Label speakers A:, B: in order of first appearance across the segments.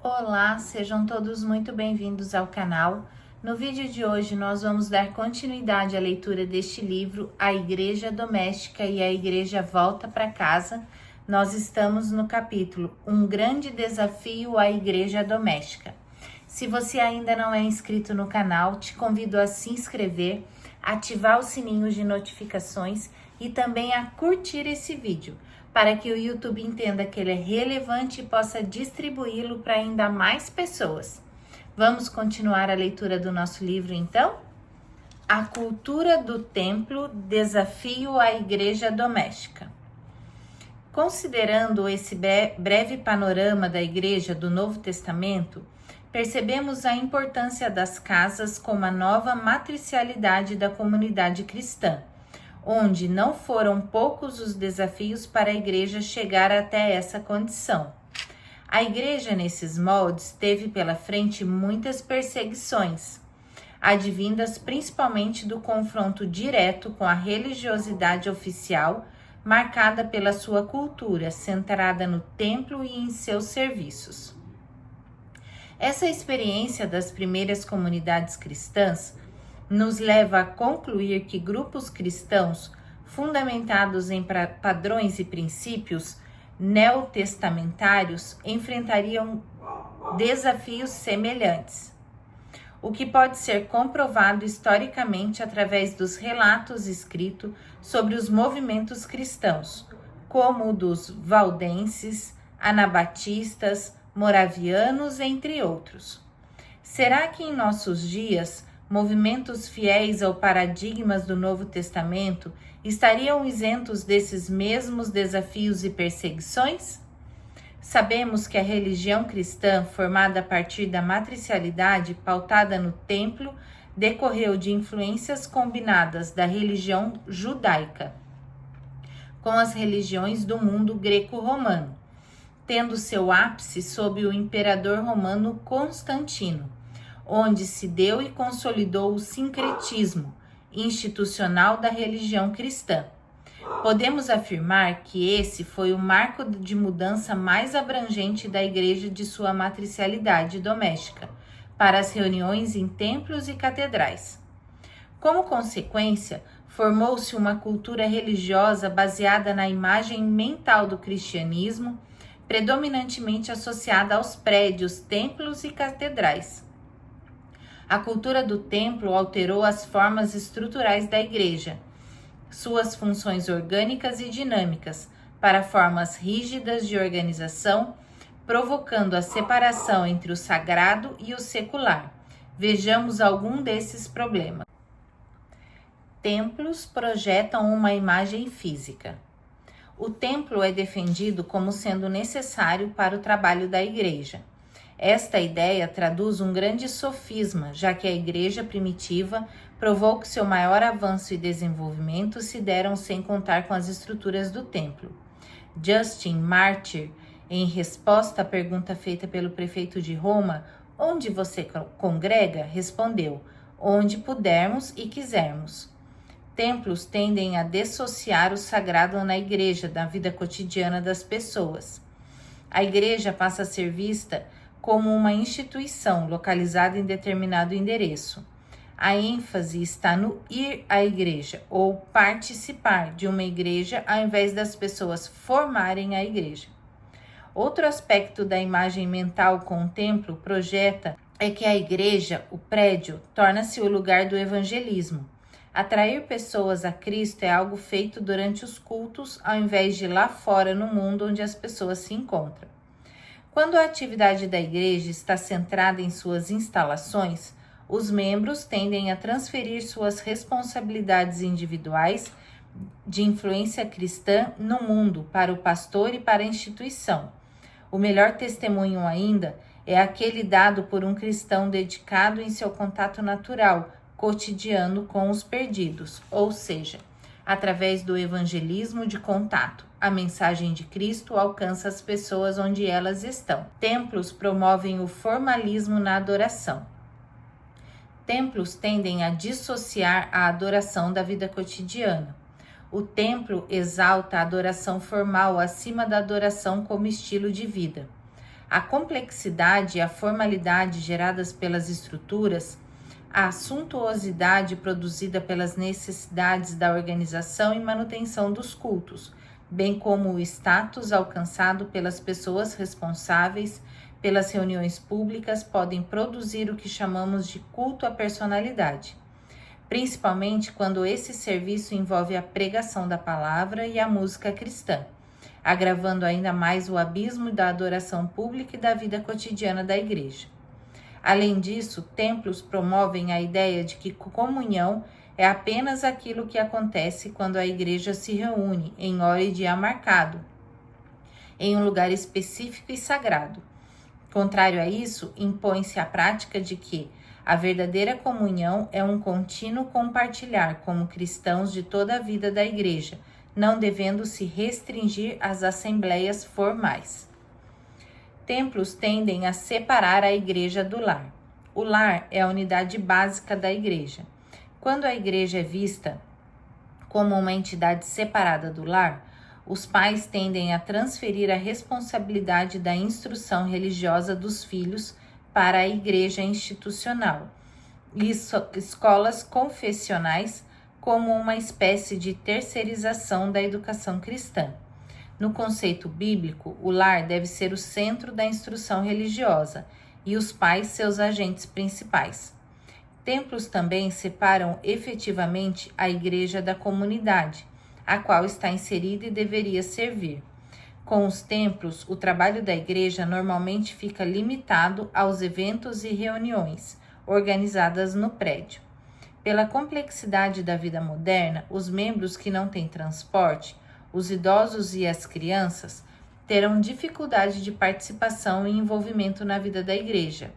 A: Olá, sejam todos muito bem-vindos ao canal. No vídeo de hoje nós vamos dar continuidade à leitura deste livro, A Igreja Doméstica e a Igreja Volta para Casa. Nós estamos no capítulo Um Grande Desafio à Igreja Doméstica. Se você ainda não é inscrito no canal, te convido a se inscrever, ativar os sininhos de notificações e também a curtir esse vídeo, para que o YouTube entenda que ele é relevante e possa distribuí-lo para ainda mais pessoas. Vamos continuar a leitura do nosso livro, então? A Cultura do Templo, Desafio à Igreja Doméstica. Considerando esse breve panorama da Igreja do Novo Testamento, percebemos a importância das casas como a nova matricialidade da comunidade cristã, onde não foram poucos os desafios para a igreja chegar até essa condição. A igreja, nesses moldes, teve pela frente muitas perseguições, advindas principalmente do confronto direto com a religiosidade oficial, marcada pela sua cultura, centrada no templo e em seus serviços. Essa experiência das primeiras comunidades cristãs nos leva a concluir que grupos cristãos fundamentados em padrões e princípios neotestamentários enfrentariam desafios semelhantes, o que pode ser comprovado historicamente através dos relatos escritos sobre os movimentos cristãos, como o dos valdenses, anabatistas, moravianos, entre outros. Será que em nossos dias movimentos fiéis ao paradigmas do Novo Testamento estariam isentos desses mesmos desafios e perseguições? Sabemos que a religião cristã, formada a partir da matricialidade pautada no templo, decorreu de influências combinadas da religião judaica com as religiões do mundo greco-romano, tendo seu ápice sob o imperador romano Constantino, onde se deu e consolidou o sincretismo institucional da religião cristã. Podemos afirmar que esse foi o marco de mudança mais abrangente da igreja de sua matricialidade doméstica, para as reuniões em templos e catedrais. Como consequência, formou-se uma cultura religiosa baseada na imagem mental do cristianismo, predominantemente associada aos prédios, templos e catedrais. A cultura do templo alterou as formas estruturais da igreja, suas funções orgânicas e dinâmicas, para formas rígidas de organização, provocando a separação entre o sagrado e o secular. Vejamos algum desses problemas. Templos projetam uma imagem física. O templo é defendido como sendo necessário para o trabalho da igreja. Esta ideia traduz um grande sofisma, já que a igreja primitiva provou que seu maior avanço e desenvolvimento se deram sem contar com as estruturas do templo. Justin Martyr, em resposta à pergunta feita pelo prefeito de Roma, onde você congrega? Respondeu, onde pudermos e quisermos. Templos tendem a dissociar o sagrado na igreja da vida cotidiana das pessoas. A igreja passa a ser vista como uma instituição localizada em determinado endereço. A ênfase está no ir à igreja ou participar de uma igreja ao invés das pessoas formarem a igreja. Outro aspecto da imagem mental com o templo projeta é que a igreja, o prédio, torna-se o lugar do evangelismo. Atrair pessoas a Cristo é algo feito durante os cultos ao invés de lá fora no mundo onde as pessoas se encontram. Quando a atividade da igreja está centrada em suas instalações, os membros tendem a transferir suas responsabilidades individuais de influência cristã no mundo para o pastor e para a instituição. O melhor testemunho ainda é aquele dado por um cristão dedicado em seu contato natural, cotidiano com os perdidos, ou seja, através do evangelismo de contato. A mensagem de Cristo alcança as pessoas onde elas estão. Templos promovem o formalismo na adoração. Templos tendem a dissociar a adoração da vida cotidiana. O templo exalta a adoração formal acima da adoração como estilo de vida. A complexidade e a formalidade geradas pelas estruturas, a suntuosidade produzida pelas necessidades da organização e manutenção dos cultos, bem como o status alcançado pelas pessoas responsáveis pelas reuniões públicas, podem produzir o que chamamos de culto à personalidade, principalmente quando esse serviço envolve a pregação da palavra e a música cristã, agravando ainda mais o abismo da adoração pública e da vida cotidiana da igreja. Além disso, templos promovem a ideia de que comunhão é apenas aquilo que acontece quando a igreja se reúne em hora e dia marcado, em um lugar específico e sagrado. Contrário a isso, impõe-se a prática de que a verdadeira comunhão é um contínuo compartilhar como cristãos de toda a vida da igreja, não devendo se restringir às assembleias formais. Templos tendem a separar a igreja do lar. O lar é a unidade básica da igreja. Quando a igreja é vista como uma entidade separada do lar, os pais tendem a transferir a responsabilidade da instrução religiosa dos filhos para a igreja institucional e escolas confessionais como uma espécie de terceirização da educação cristã. No conceito bíblico, o lar deve ser o centro da instrução religiosa e os pais seus agentes principais. Templos também separam efetivamente a igreja da comunidade, a qual está inserida e deveria servir. Com os templos, o trabalho da igreja normalmente fica limitado aos eventos e reuniões organizadas no prédio. Pela complexidade da vida moderna, os membros que não têm transporte, os idosos e as crianças, terão dificuldade de participação e envolvimento na vida da igreja,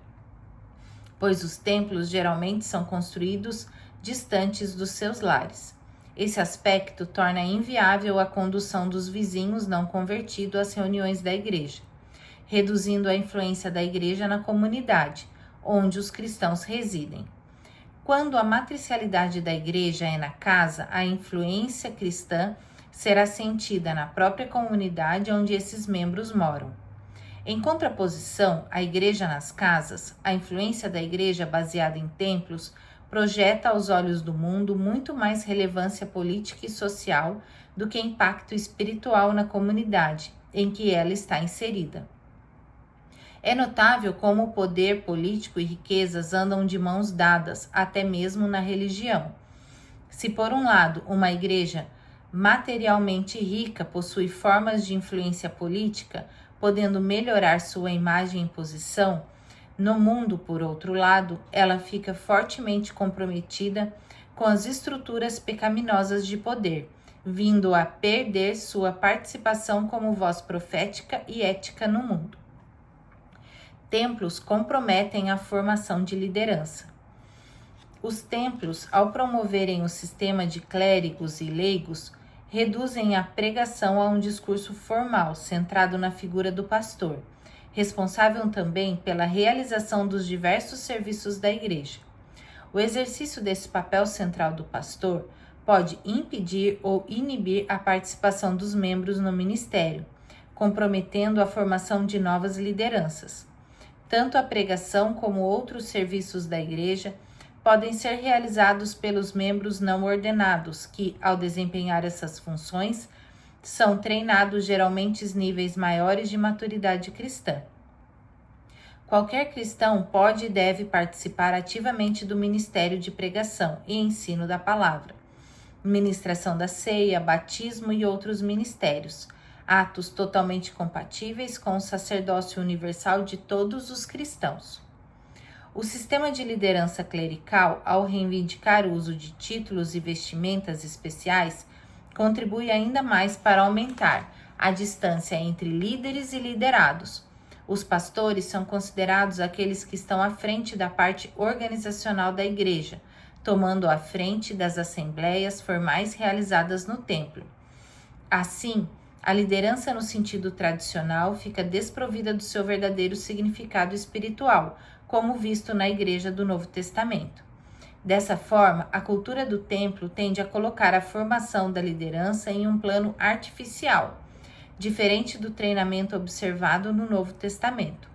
A: pois os templos geralmente são construídos distantes dos seus lares. Esse aspecto torna inviável a condução dos vizinhos não convertidos às reuniões da igreja, reduzindo a influência da igreja na comunidade, onde os cristãos residem. Quando a matricialidade da igreja é na casa, a influência cristã será sentida na própria comunidade onde esses membros moram. Em contraposição à igreja nas casas, a influência da igreja baseada em templos projeta aos olhos do mundo muito mais relevância política e social do que impacto espiritual na comunidade em que ela está inserida. É notável como o poder político e riquezas andam de mãos dadas, até mesmo na religião. Se, por um lado, uma igreja materialmente rica possui formas de influência política, podendo melhorar sua imagem e posição, no mundo, por outro lado, ela fica fortemente comprometida com as estruturas pecaminosas de poder, vindo a perder sua participação como voz profética e ética no mundo. Templos comprometem a formação de liderança. Os templos, ao promoverem o sistema de clérigos e leigos, reduzem a pregação a um discurso formal, centrado na figura do pastor, responsável também pela realização dos diversos serviços da igreja. O exercício desse papel central do pastor pode impedir ou inibir a participação dos membros no ministério, comprometendo a formação de novas lideranças. Tanto a pregação como outros serviços da igreja podem ser realizados pelos membros não ordenados, que, ao desempenhar essas funções, são treinados geralmente em níveis maiores de maturidade cristã. Qualquer cristão pode e deve participar ativamente do ministério de pregação e ensino da palavra, ministração da ceia, batismo e outros ministérios, atos totalmente compatíveis com o sacerdócio universal de todos os cristãos. O sistema de liderança clerical, ao reivindicar o uso de títulos e vestimentas especiais, contribui ainda mais para aumentar a distância entre líderes e liderados. Os pastores são considerados aqueles que estão à frente da parte organizacional da igreja, tomando a frente das assembleias formais realizadas no templo. Assim, a liderança no sentido tradicional fica desprovida do seu verdadeiro significado espiritual, como visto na Igreja do Novo Testamento. Dessa forma, a cultura do templo tende a colocar a formação da liderança em um plano artificial, diferente do treinamento observado no Novo Testamento.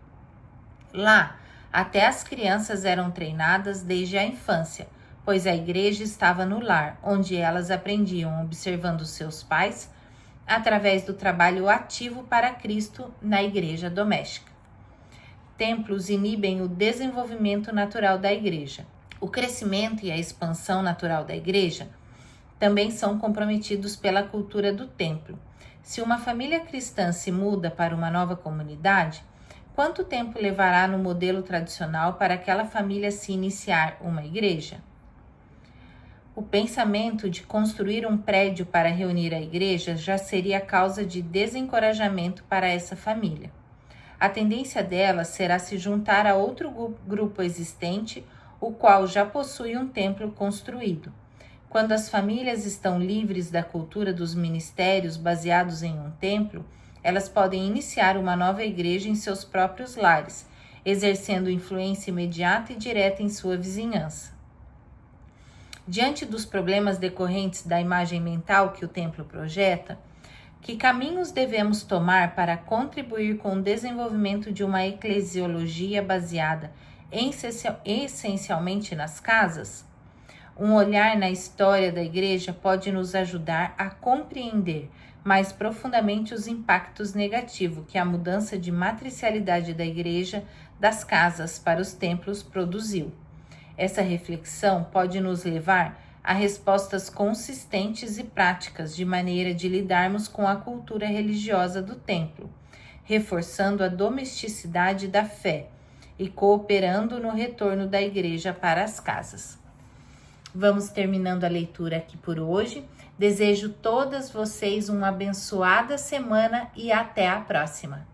A: Lá, até as crianças eram treinadas desde a infância, pois a igreja estava no lar, onde elas aprendiam observando seus pais, através do trabalho ativo para Cristo na igreja doméstica. Templos inibem o desenvolvimento natural da igreja. O crescimento e a expansão natural da igreja também são comprometidos pela cultura do templo. Se uma família cristã se muda para uma nova comunidade, quanto tempo levará no modelo tradicional para aquela família se iniciar uma igreja? O pensamento de construir um prédio para reunir a igreja já seria causa de desencorajamento para essa família. A tendência dela será se juntar a outro grupo existente, o qual já possui um templo construído. Quando as famílias estão livres da cultura dos ministérios baseados em um templo, elas podem iniciar uma nova igreja em seus próprios lares, exercendo influência imediata e direta em sua vizinhança. Diante dos problemas decorrentes da imagem mental que o templo projeta, que caminhos devemos tomar para contribuir com o desenvolvimento de uma eclesiologia baseada essencialmente nas casas? Um olhar na história da igreja pode nos ajudar a compreender mais profundamente os impactos negativos que a mudança de matricialidade da igreja das casas para os templos produziu. Essa reflexão pode nos levar a respostas consistentes e práticas de maneira de lidarmos com a cultura religiosa do templo, reforçando a domesticidade da fé e cooperando no retorno da igreja para as casas. Vamos terminando a leitura aqui por hoje. Desejo todas vocês uma abençoada semana e até a próxima.